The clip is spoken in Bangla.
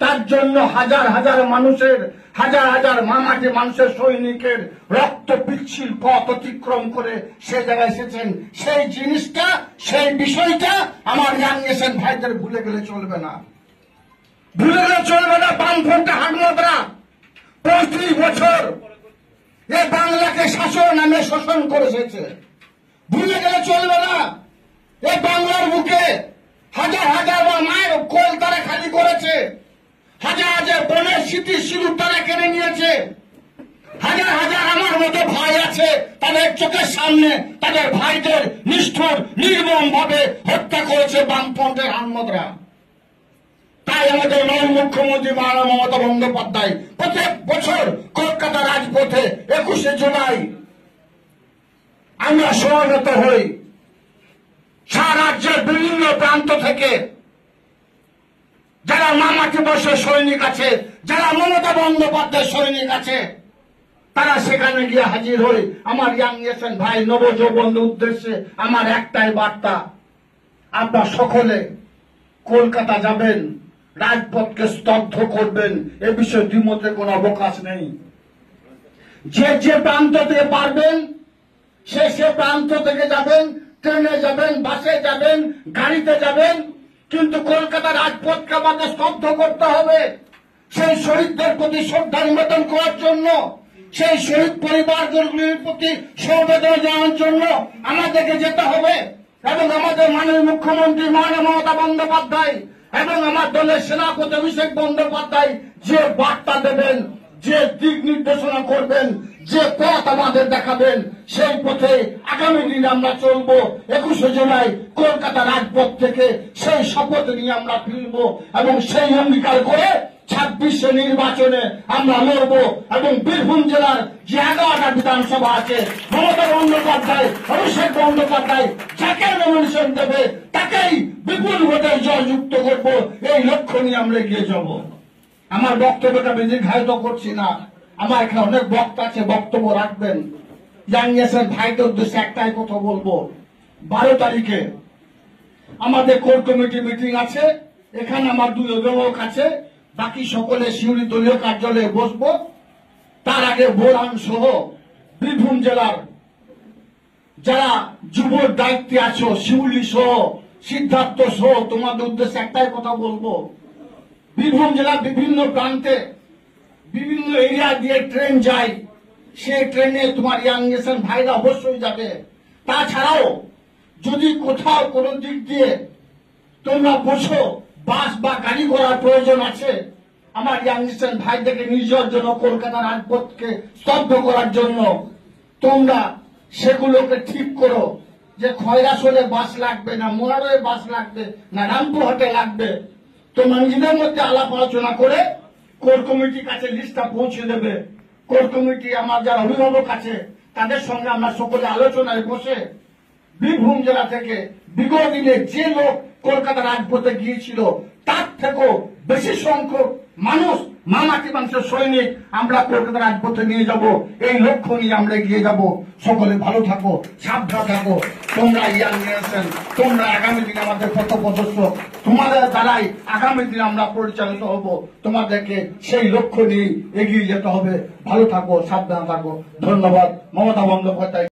তার জন্য হাজার হাজার মানুষের, হাজার হাজার মামাটি মানুষের সৈনিকের রক্ত পিচ্ছিল পথ অতিক্রম করে সে জায়গায় এসেছেন। সেই জিনিসটা, সেই বিষয়টা আমার ইয়াং নেশন ভাইদের ভুলে গেলে চলবে না, ভুলে গেলে চলবে না। বামফ্রন্টে হাটমতরা 35 বছর এ বাংলাকে শাসন নামে শোষণ করে এসেছে, ভুলে গেলে চলবে না। এই বাংলার বুকে হাজার হাজার মায়ের কোল তারা খালি করেছে, হাজার হাজার বোনের স্মৃতি সিঁদুর তারা কেড়ে নিয়েছে, হাজার হাজার আমার মতো ভাই আছে তাদের চোখের সামনে তাদের ভাইদের নিষ্ঠুর নির্মম ভাবে হত্যা করেছে বামফ্রন্টের হাটমতরা। তাই আমাদের মাননীয় মুখ্যমন্ত্রী মাননীয় মমতা বন্দ্যোপাধ্যায় প্রত্যেক বছর কলকাতা রাজপথে 21শে জুলাই আমরা সমবেত হই। সারা রাজ্যের বিভিন্ন প্রান্ত থেকে যারা মামাটি বর্ষের সৈনিক আছে, যারা মমতা বন্দ্যোপাধ্যায়ের সৈনিক আছে, তারা সেখানে গিয়ে হাজির হই। আমার ইয়াং নেশন ভাই নবযৌবনদের উদ্দেশ্যে আমার একটাই বার্তা, আপনারা সকলে কলকাতা যাবেন, রাজপথকে স্তব্ধ করবেন, এ বিষয়ে দ্বিমতের কোনো অবকাশ নেই। যে যে প্রান্ত থেকে পারবেন সে প্রান্ত থেকে যাবেন, ট্রেনে যাবেন, বাসে যাবেন, গাড়িতে যাবেন, কিন্তু কলকাতা রাজপথকে আমাদের স্তব্ধ করতে হবে। সেই শহীদদের প্রতি শ্রদ্ধা নিবেদন করার জন্য, সেই শহীদ পরিবারগুলির প্রতি সমবেদনা জানানোর জন্য আমাদেরকে যেতে হবে। এবং আমাদের মাননীয় মুখ্যমন্ত্রী মাননীয় মমতা বন্দ্যোপাধ্যায় এবং আমার দলের সেনাপতি অভিষেক বন্দ্যোপাধ্যায় যে বার্তা দেবেন, যে দিক নির্দেশনা করবেন, যে পথ আমাদের দেখাবেন, সেই পথে আগামী দিনে আমরা চলবো। 21শে জুলাই কলকাতা রাজপথ থেকে সেই শপথ নিয়ে আমরা ফিরব এবং সেই অঙ্গীকার করে 26শে নির্বাচনে আমরা লড়ব। এবং বীরভূম জেলার যে 11টা বিধানসভা আছে, মমতা বন্দ্যোপাধ্যায় অভিষেক বন্দ্যোপাধ্যায় যাকে নমিনেশন দেবে তাকেই বিপুল ভোটে জয়যুক্ত করব। এই লক্ষ্য নিয়ে আমরা এগিয়ে যাব। আমার বক্তব্যটা আমি দীর্ঘায়িত করছি না, আমার এখানে অনেক বক্তা আছে, বক্তব্য রাখবেন। ইয়াং নেশন ভাইদের উদ্দেশ্যে একটাই কথা বলবো, 12 তারিখে আমাদের কোর কমিটি মিটিং আছে, এখানে আমার 2 অভিভাবক আছে, বাকি সকলে শিউরি দলীয় কার্যালয়ে বসবো। তার আগে বোরান সহ বীরভূম জেলার যারা যুবর দায়িত্বে আছো, শিউলি সহ সিদ্ধার্থ সহ, তোমাদের উদ্দেশ্যে একটাই কথা বলবো, বীরভূম জেলার বিভিন্ন প্রান্তে বিভিন্ন এরিয়া দিয়ে ট্রেন যায়, সেই ট্রেনে তোমার ইয়াং নেশন ভাইরা অবশ্যই যাবে। তাছাড়াও যদি কোথাও কোনো দিক দিয়ে তোমরা বসো, বাস বা গাড়ি করার প্রয়োজন আছে, আমার ইয়াং নেশন ভাইদেরকে নিজের জন্য কলকাতা রাজপথকে স্তব্ধ করার জন্য তোমরা সেগুলোকে ঠিক করো, যে খয়রাসোলে বাস লাগবে না, মোরারোয়ে বাস লাগবে না, রামপুরহাটে লাগবে। তোমরা নিজেদের মধ্যে আলাপ আলোচনা করে কোর কমিটির কাছে লিস্টটা পৌঁছে দেবে। কোর কমিটি আমার যারা অভিভাবক আছে তাদের সঙ্গে আমরা সকলে আলোচনায় বসে বীরভূম জেলা থেকে বিগত দিনে যে লোক কলকাতা রাজপথে গিয়েছিল তার থেকেও বেশি সংখ্যক মানুষ, মামাটি মানুষের সৈনিক আমরা কলকাতা রাজপথে নিয়ে যাব। এই লক্ষ্য নিয়ে আমরা এগিয়ে যাব। সকলে ভালো থাকো, সাবধান থাকো। তোমরা ইয়াং নেশন, তোমরা আগামী দিনে আমাদের পথপ্রদর্শক, তোমাদের দ্বারাই আগামী দিনে আমরা পরিচালিত হব। তোমাদেরকে সেই লক্ষ্য নিয়ে এগিয়ে যেতে হবে। ভালো থাকো, সাবধান থাকো। ধন্যবাদ। মমতা বন্দ্যোপাধ্যায়।